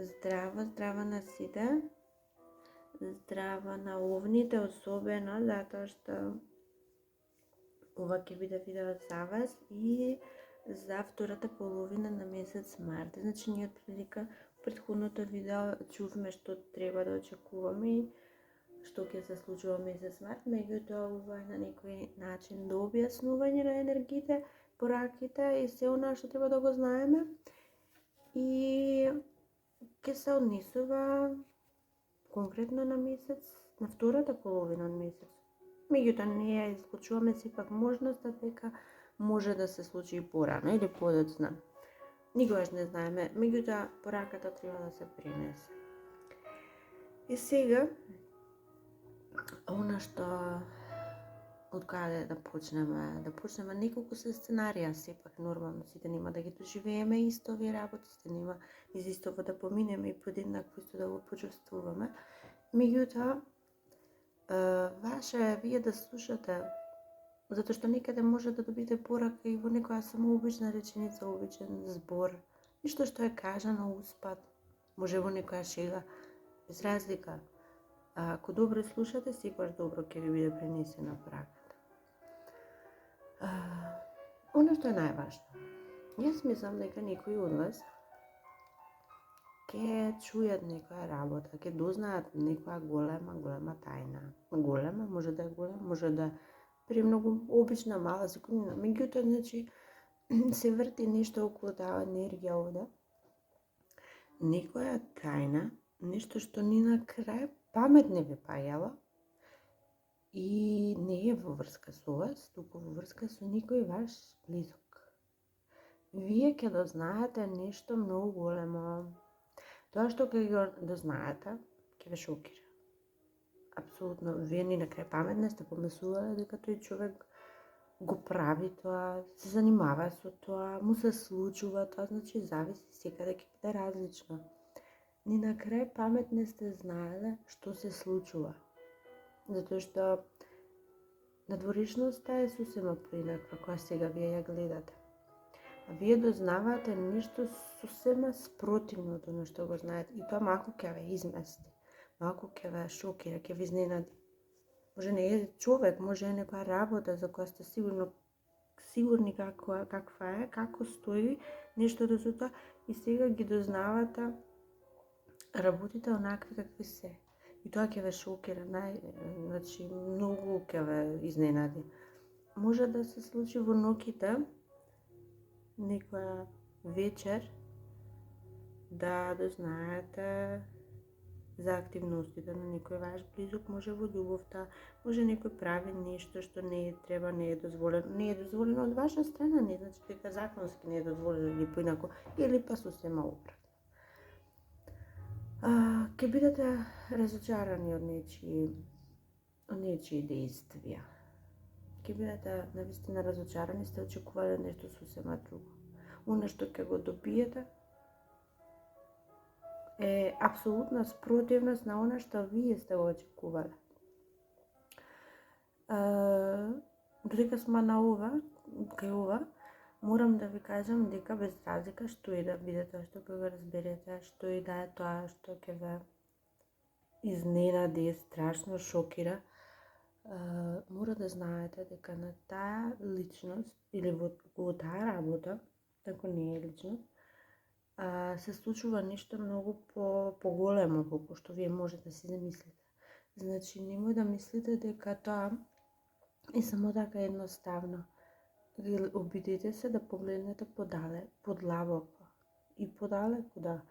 здрава на сите, здрава на овните особено, затоа што ова ќе биде видео за вас и за втората половина на месец март. Значи ние отприлика претходното видео чувме што треба да очекуваме и што ќе се случува месец март, меѓутоа ова е на некој начин до објаснување на енергиите, пораките и се она што треба да го знаеме. И ќе се однесува конкретно на месец, на втората половина од месец. Меѓутоа не ја исклучуваме сепак можноста дека може да се случи и порано или подоцна. Никогаш не знаеме, меѓутоа пораката треба да се пренесе. И сега, она што од каде да почнеме неколку се сценарија, сепак нормално сите нема да ги доживееме исто овие работи, сите нема из истово да поминеме и подеднакво исто да го почувствуваме. Меѓутоа, ваше е вие да слушате, затоа што некаде може да добите порака и во некоја само обична реченица, обичен збор, ништо што е кажано успат, може во некоја шега, без разлика. Ако добро слушате, секогаш добро ќе ви биде пренесена пораката. Оно што е најважно, јас мислам дека некои од вас ќе чујат некоја работа, ќе дознаат некоја голема тајна. Голема, може да е голема, може да е премногу обична, мала, секундина. Меѓутоа, значи, се врти нешто околу таа енергија овде. Некоја тајна, нешто што ни на крај памет не ви паѓало и не е во врска со вас, туку во врска со некој ваш близок. Вие ќе дознаете нешто многу големо. Тоа што ќе го дознаете, ќе ве шокира. Апсолутно, вие ни на крај памет не сте помислувале дека тој човек го прави тоа, се занимава со тоа, му се случува тоа, значи зависи, секаде ќе биде различно. Ни на крај памет не сте знаеле што се случува. Затоа што надворешноста е сосема поинаква која сега вие ја гледате. А вие дознавате нешто сосема спротивно од оно што го знаете. И тоа малку ќе ве измести, малку ќе ве шокира, ќе ве изненади. Може не е човек, може е некоја работа за која сте сигурни каква е, како стои нештото со тоа и сега ги дознавате работите онакви какви се. И тоа ќе ве шокира, значи многу ќе ве изненади. Може да се случи во ноќите, некоја вечер, да дознаете за активностите на некој ваш близок, може во љубовта, може некој прави нешто што не треба, не е дозволено. Не е дозволено од ваша страна, не значи дека законски не е дозволено или поинако, или па сосема обратно. Ќе бидете разочарани од нечии действија. Ќе бидете навистина разочарани, сте очекувале нешто сосема друго. Оно што ќе го добиете е апсолутна спротивност на оно што вие сте го очекувале. Додека сме на кај ова, морам да ви кажам дека без разлика што и да биде тоа што ќе го разберете, што и да е тоа што ќе ве изненади, страшно шокира, мора да знаете дека на таа личност или во таа работа, ако не е личност, се случува нешто многу поголемо колку што вие можете да си замислите. Значи, немој да мислите дека тоа е само така едноставно. Обидете се да погледнете подлабоко и подалеку, да.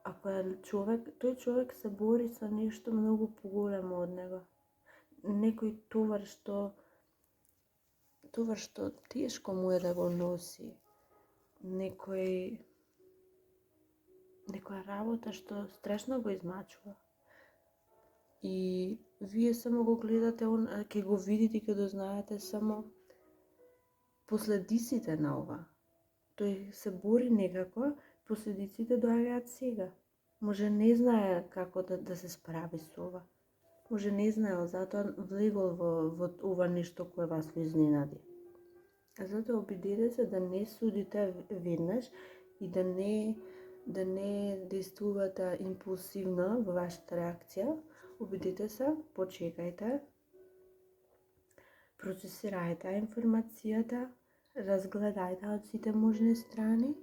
Ако е човек, тој човек се бори со нешто многу поголемо од него. Некој товар што тешко му е да го носи. Некоја работа што страшно го измачува. И вие само го гледате, ќе го видите и ќе дознаете само последиците на ова. Тој се бори некако, последиците доаѓаат сега. Може не знае како да се справи со ова. Може не знаел, затоа влегол во ова нешто кое вас ви изненади. Затоа обидете се да не судите веднаш и да не да не действувате импулсивно во вашата реакција. Обидете се, почекајте, процесирајте информацијата, разгледајте од сите можни страни,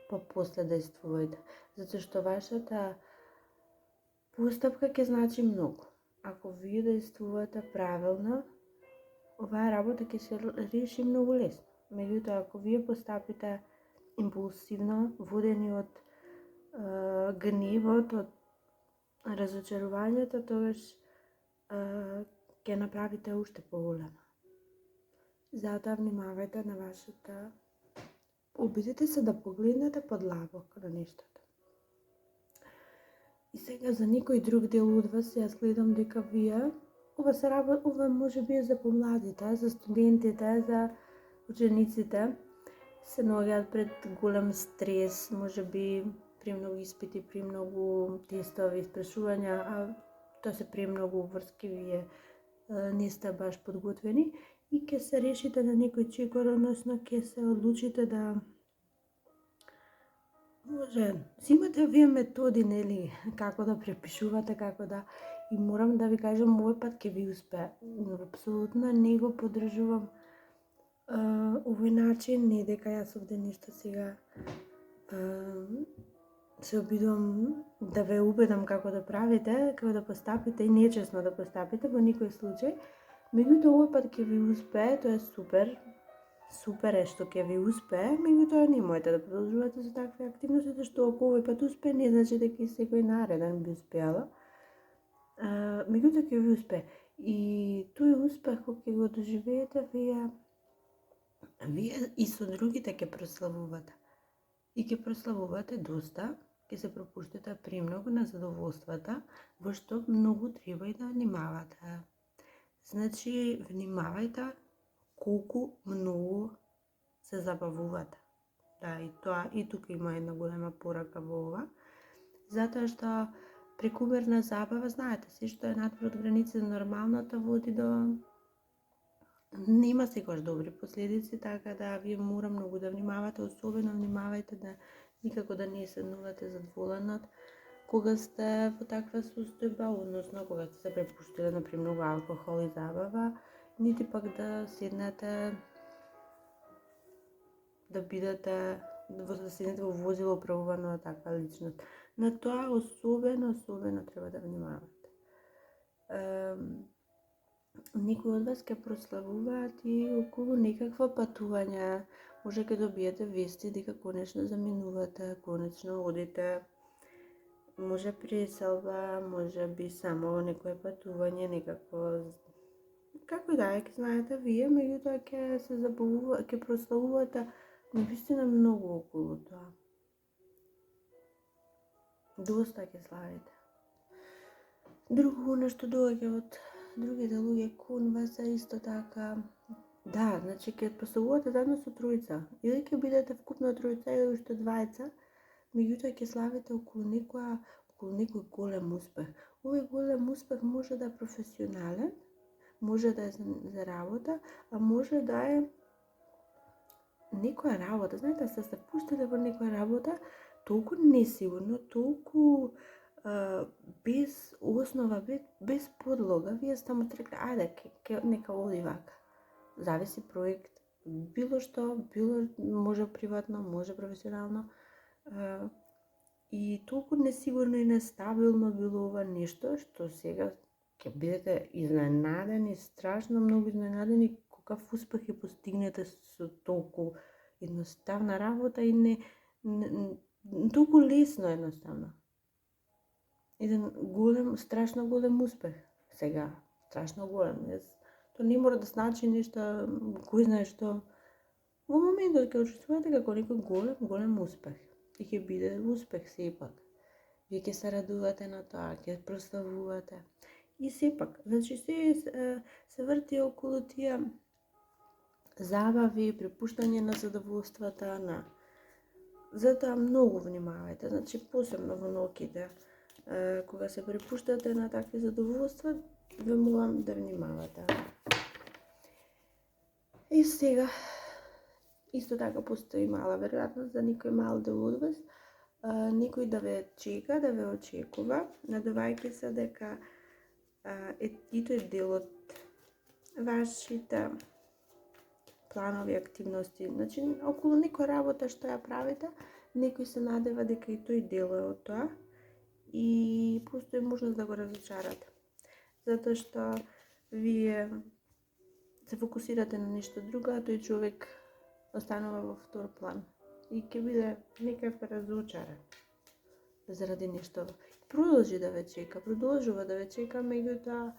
па после действувајте. Затоа што вашата постапка ќе значи многу. Ако вие действувате правилно, оваа работа ќе се реши многу лесно. Меѓутоа, ако вие постапите импулсивно, водени од гневот, од разочарувањето, тогаш ќе направите уште поголема. Затоа внимавајте на вашата... Обидете се да погледнете подлабоко на нештата. И сега за некој друг дел од вас, јас гледам дека вие, ова може би е за помладите, за студентите, за учениците, се наоѓаат пред голем стрес, може би премногу испити, премногу тестови, испрашувања, а тоа се премногу врски, вие не сте баш подготвени и ќе се решите на некој чекор, односно ќе се одлучите да може, имате вие методи, нели, како да препишувате, како да... И морам да ви кажам, овој пат ќе ви успее. Апсолутно не го поддржувам овој начин, не дека јас овде нешто сега се обидувам да ве убедам како да правите, како да постапите и нечесно да постапите во никој случај. Меѓутоа овој пат ќе ви успее, тоа е супер. Супер е што ќе ви успее, меѓутоа немојте да продолжувате со такви активности, зашто ако овој пат успее, не значи дека и секој нареден би успеала. Меѓутоа ќе ви успее. И тој успех кој ќе го доживеете, вие и со другите ќе прославувате. И ќе прославувате доста, ќе се пропуштите премногу на задоволствата, во што многу треба и да внимавате. Значи, внимавајте колку многу се забавувате. Да, и тоа, и тука има една голема порака во ова, затоа што прекумерна забава, знаете, се што е надвор од границите нормалната води до... Нема секогаш добри последици, така да вие мора многу да внимавате, особено внимавајте да никако да не седнувате задволенот кога сте во таква состојба, односно кога сте се препуштиле на премногу алкохол и забава, нити пак да седнете, да бидете, да седнете во возило управувано од таква личност. На тоа особено треба да внимавате. Некои од вас ќе прославуваат и околу некакво патување, може ќе добиете вести дека конечно заминувате, конечно одите, може преселба, може би само некое патување, некакво... Како да е, знаете вие, меѓутоа ќе се забавува, ќе прославувате навистина многу околу тоа. Доста ќе славите. Друго нешто доаѓа од другите луѓе кон вас е исто така. Да, значи ќе прославувате заедно со тројца. Или ќе бидете вкупно тројца или уште двајца, меѓутоа ќе славите околу некој голем успех. Овој голем успех може да е професионален, може да е за работа, а може да е некоја работа. Знаете, се пуштите во некоја работа, толку несигурно, толку без основа, без подлога, вие сте му рекли, ајде, нека оди вака. Зависи проект, било што, може приватно, може професионално. И толку несигурно и нестабилно било ова нешто, што сега ќе бидете изненадени, страшно многу изненадени, каков успех ќе постигнете со толку едноставна работа и толку лесно едноставно. Еден голем, страшно голем успех. Сега, страшно голем. Тоа не мора да значи нешто, кој знае што. Во моментот ќе очувствувате како некој голем успех. И ќе биде успех сепак. Вие ќе се радувате на тоа, ќе прославувате. И сепак, значи се врти околу тие забави, препуштање на задоволствата, Затоа многу внимавајте, значи посебно во ноќите, кога се препуштате на такви задоволства, ве молам да внимавате. И сега, исто така постои мала веројатност за некој мал дел од вас, некој да ве чека, да ве очекува, надувајќи се дека и тој дел од вашите планови активности, значи околу некоја работа што ја правите, некој се надева дека и тој дел е од тоа и постои можност да го разочарате. Затоа што вие се фокусирате на нешто друго, а тој човек останува во втор план и ќе биде некако разочаран заради нешто. Продолжи да ве чека, продолжува да ве чека, меѓутоа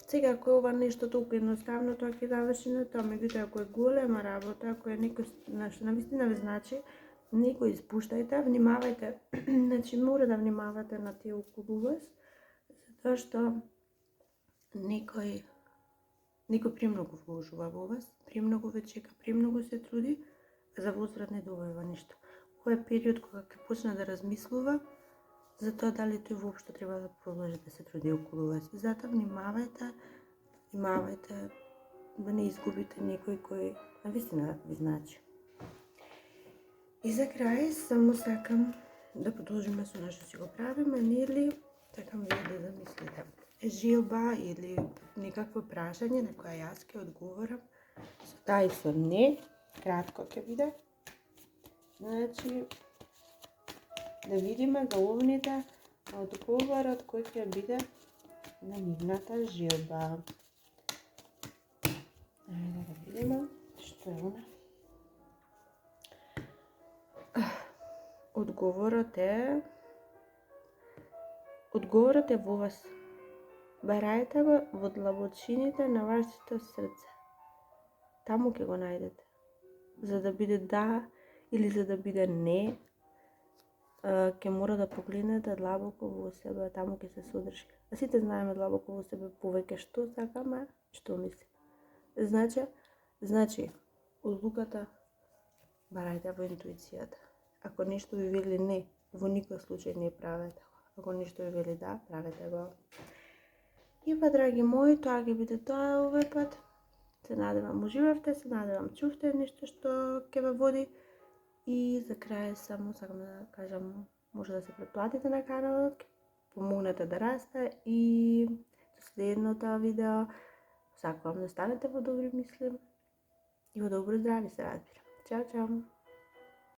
сега ако е ова нешто толку едноставно, тоа ќе заврши на тоа, меѓутоа ако е голема работа, ако е некој нешто навистина ве значи, некој испуштајте, внимавајте, значи мора да внимавате на тие околу вас, затоа што некој премногу вложува во вас, премногу ве чека, премногу се труди, а за возврат не добива ништо. Ова е период кога ќе почне да размислува за тоа дали тој воопшто треба да продолжи да се труди околу вас. Затоа внимавајте да не изгубите некој кој навистина ви значи. И за крај само сакам да продолжиме со нешто си го правиме, нели? Сакам вие да замислите желба или некакво прашање на која јас ќе одговорам со да и со не, кратко ќе биде. Значи, да видиме головните одговорот кој ќе биде на нивната желба. Ајде да видиме што е она. Одговорот е во вас. Барајте го во длабочините на вашето срце. Таму ќе го најдете. За да биде да или за да биде не, ќе мора да погледнете длабоко во себе, таму ќе се содржи. А сите знаеме длабоко во себе повеќе што сакаме, што мислиме. Значи, одлуката барајте во интуицијата. Ако нешто ви вели не, во никој случај не правете го. Ако нешто ви вели да, правете го. И па, драги мои, тоа ќе биде тоа овој пат. Се надевам уживавте, се надевам чувте нешто што ќе ве води. И за крај само сакам да кажам, може да се претплатите на каналот, помогнете да расте и со следното видео сакам да станете во добри мисли и во добро здравје, се разбира. Чао, чао!